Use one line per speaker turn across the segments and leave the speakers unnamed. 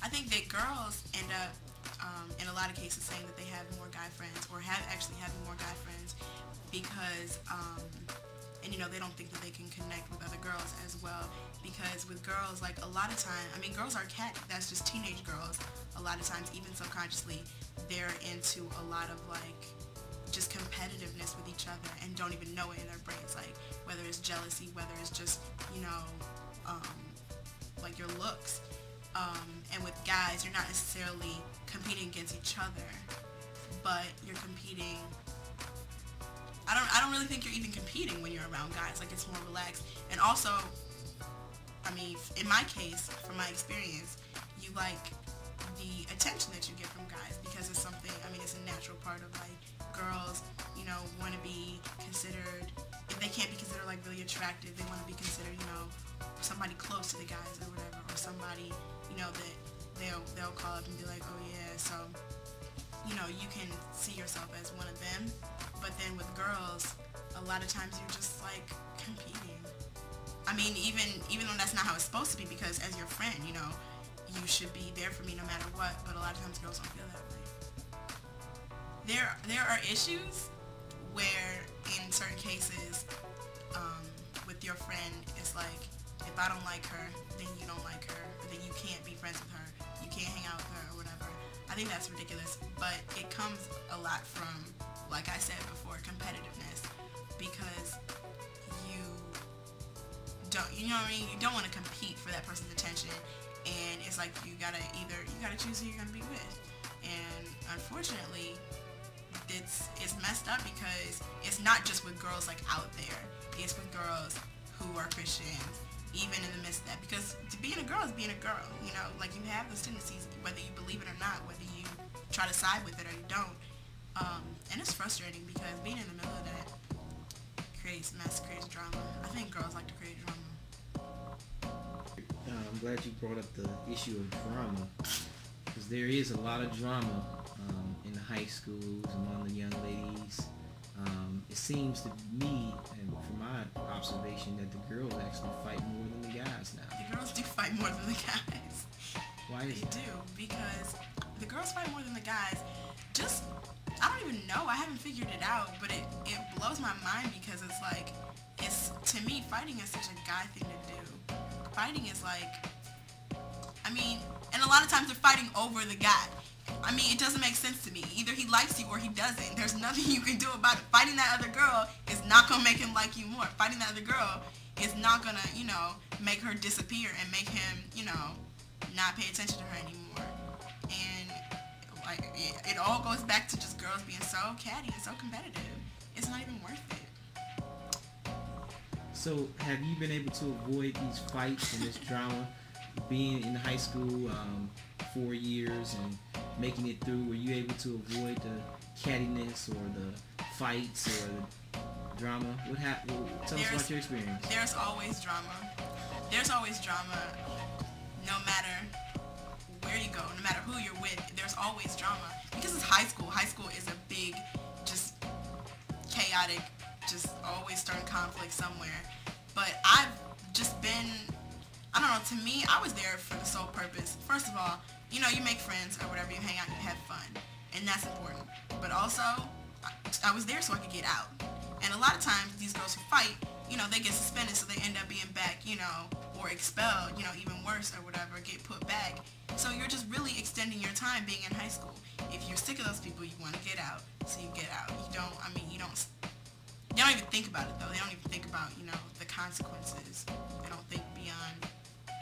I think that girls end up, in a lot of cases, saying that they have more guy friends or have actually having more guy friends because, and you know, they don't think that they can connect with other girls as well. Because with girls, like a lot of time, I mean, girls are catty. That's just teenage girls. A lot of times, even subconsciously, they're into a lot of like just competitiveness with each other and don't even know it in their brains. Like whether it's jealousy, whether it's just, you know, like your looks. And with guys, you're not necessarily competing against each other, but you're competing. I don't really think you're even competing when you're around guys. Like it's more relaxed. And also, I mean, in my case, from my experience, you like the attention that you get from guys because it's something. I mean, it's a natural part of like girls. You know, want to be considered. If they can't be considered like really attractive, they want to be considered, you know, somebody close to the guys or whatever, or somebody, you know, that they'll call up and be like, oh yeah, so, you know, you can see yourself as one of them. But then with girls, a lot of times you're just like competing. I mean, even though that's not how it's supposed to be, because as your friend, you know, you should be there for me no matter what. But a lot of times girls don't feel that way. There are issues where in certain cases, with your friend, it's like if I don't like her, then you don't like her, or then you can't be friends with her, you can't hang out with her or whatever. I think that's ridiculous, but it comes a lot from, like I said before, competitiveness, because you don't, you know what I mean? You don't want to compete for that person's attention, and it's like you gotta choose who you're gonna be with, and unfortunately, it's messed up because it's not just with girls like out there. It's with girls who are Christians, even in the midst of that. Because being a girl is being a girl, you know, like you have those tendencies, whether you believe it or not, whether you try to side with it or you don't. And it's frustrating because being in the middle of that creates mess, creates drama. I think girls like to create drama.
I'm glad you brought up the issue of drama, because there is a lot of drama in the high schools among the young ladies. It seems to me, and from my observation, that the girls actually fight more than the guys now.
The girls do fight more than the guys.
Why is that?
They do, because the girls fight more than the guys. Just, I don't even know. I haven't figured it out, but it blows my mind because it's like, to me, fighting is such a guy thing to do. Fighting is like, I mean, and a lot of times they're fighting over the guy. I mean, it doesn't make sense to me. Either he likes you or he doesn't. There's nothing you can do about it. Fighting that other girl is not going to make him like you more. Fighting that other girl is not going to, you know, make her disappear and make him, you know, not pay attention to her anymore. And, like, it all goes back to just girls being so catty and so competitive. It's not even worth it.
So, have you been able to avoid these fights and this drama being in high school 4 years and making it through? Were you able to avoid the cattiness or the fights or the drama? What happened? Tell us about your experience.
There's always drama. There's always drama no matter where you go, no matter who you're with. There's always drama because it's high school. High school is a big, just chaotic, just always stirring conflict somewhere. But I've just been, I don't know, to me, I was there for the sole purpose. First of all, you know, you make friends or whatever, you hang out, you have fun, and that's important. But also, I was there so I could get out. And a lot of times, these girls who fight, you know, they get suspended, so they end up being back, you know, or expelled, you know, even worse or whatever, get put back. So you're just really extending your time being in high school. If you're sick of those people, you want to get out, so you get out. You don't, I mean, they don't even think about it, though. They don't even think about, you know, the consequences. They don't think beyond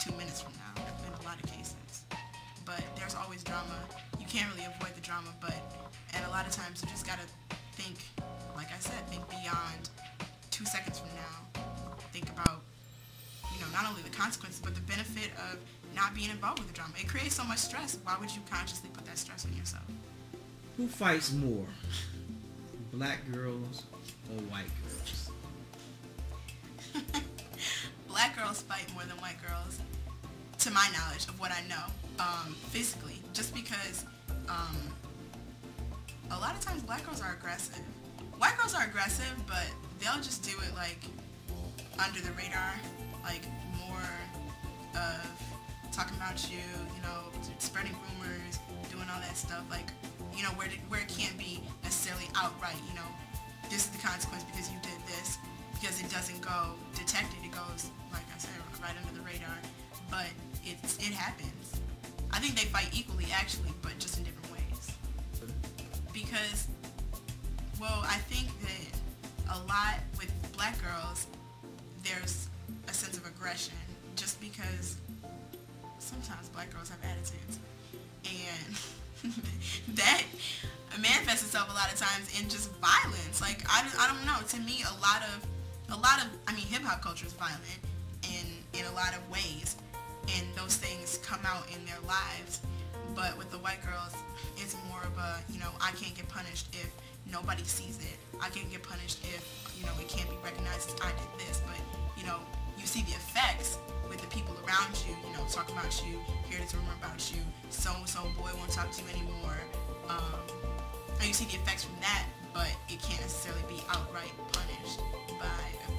2 minutes from now in a lot of cases. But there's always drama. You can't really avoid the drama, and a lot of times you just gotta think, like I said, think beyond 2 seconds from now. Think about, you know, not only the consequences, but the benefit of not being involved with the drama. It creates so much stress. Why would you consciously put that stress on yourself?
Who fights more? Black girls or white girls?
Black girls fight more than white girls, to my knowledge of what I know, physically, just because a lot of times black girls are aggressive. White girls are aggressive, but they'll just do it like under the radar, like more of talking about you, you know, spreading rumors, doing all that stuff, like, you know, where it can't be necessarily outright, you know, this is the consequence because you did this, because it doesn't go detected, it goes, like I said, right under the radar, but it happens. I think they fight equally, actually, but just in different ways. Because, well, I think that a lot with black girls, there's a sense of aggression, just because sometimes black girls have attitudes, and that manifests itself a lot of times in just violence. Like, I don't know, to me, a lot of, I mean, hip-hop culture is violent in a lot of ways, and those things come out in their lives, but with the white girls, it's more of a, you know, I can't get punished if nobody sees it. I can't get punished if, you know, it can't be recognized as I did this, but, you know, you see the effects with the people around you, you know, talk about you, hear this rumor about you, so-and-so boy won't talk to you anymore, and you see the effects from that, but it can't necessarily be outright punished by a